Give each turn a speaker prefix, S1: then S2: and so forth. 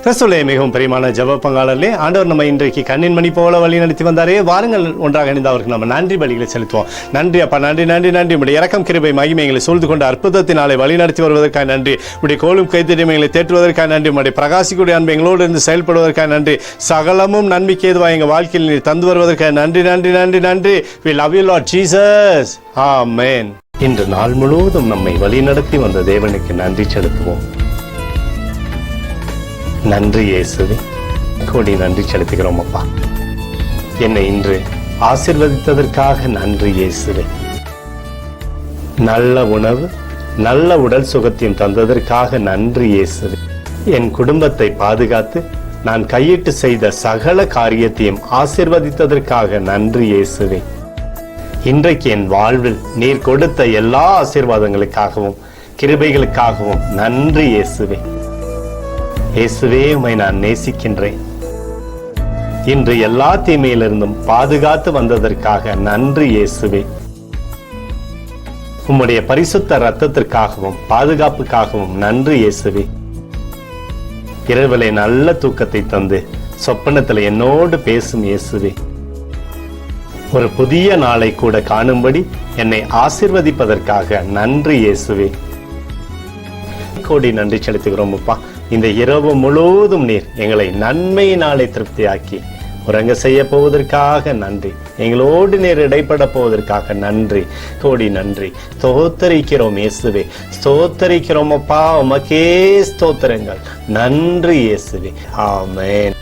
S1: கிறிஸ்துவிலே மிகவும் பிரியமான ஜெப பங்காளர்களே, ஆண்டவர் நம்ம இன்றைக்கு கண்ணின் மணி போல வழி நடத்தி வந்தாரே. வாருங்கள் ஒன்றாக இணைந்து அவருக்கு நம்ம நன்றி பலிகளை செலுத்துவோம். நன்றி அப்பா, நன்றி நன்றி நன்றி. உடைய இரக்கம் கிருபை மகிமை எங்களை சூழ்ந்து கொண்டு அற்புதத்தினாலே வழி நடத்தி வருவதற்காக நன்றி. உடைய கோலும் கைத்தறியும் எங்களை தேற்றுவதற்காக நன்றி. உடைய பிரகாசிக்கூடிய அன்பு எங்களோடு இருந்து செயல்படுவதற்காக நன்றி. சகலமும் நன்மைக்கு ஏதுவாக எங்கள் வாழ்க்கையில் நீர் தந்து வருவதற்காக நன்றி நன்றி நன்றி நன்றி. We love you Lord Jesus. Amen. இன்று நாள் முழுவதும் நம்மை வழி நடத்தி வந்த தேவனுக்கு நன்றி செலுத்துவோம். நன்றி இயேசுவே, கோடி நன்றி செலுத்துகிறோம் அப்பா. என்னை இன்று ஆசீர்வதித்ததற்காக நன்றி இயேசுவே. நல்ல உணவு, நல்ல உடல் சுகத்தையும் தந்ததற்காக நன்றி இயேசுவே. என் குடும்பத்தை பாதுகாத்து நான் கையிட்டு செய்த சகல காரியத்தையும் ஆசீர்வதித்ததற்காக நன்றி இயேசுவே. இன்றைக்கு என் வாழ்வில் நீர் கொடுத்த எல்லா ஆசீர்வாதங்களுக்காகவும் கிருபைகளுக்காகவும் நன்றி இயேசுவே. இயேசுவே, உம்மை நான் நேசிக்கின்றேன். இன்று எல்லா தீமையிலிருந்தும் பாதுகாத்து வந்ததற்காக நன்றி இயேசுவே. உம்முடைய பரிசுத்த இரத்தத்திற்காகவும் பாதுகாப்புக்காகவும் நன்றி இயேசுவே. இரவிலே நல்ல தூக்கத்தை தந்து சொப்பனத்தில் என்னோடு பேசும் இயேசுவே. ஒரு புதிய நாளை கூட காணும்படி என்னை ஆசீர்வதிப்பதற்காக நன்றி இயேசுவே. கோடி நன்றி செலுத்துகிறோம் அப்பா. இந்த இரவு முழுவதும் நீர் எங்களை நன்மையினாலே திருப்தியாக்கி உறங்க செய்ய போவதற்காக நன்றி. எங்களோடு நீர் இடைப்பட போவதற்காக நன்றி. கோடி நன்றி. ஸ்தோத்தரிக்கிறோம் இயேசுவே, ஸ்தோத்தரிக்கிறோம் அப்பா. உமக்கே ஸ்தோத்திரங்கள். நன்றி இயேசுவே. ஆமென்.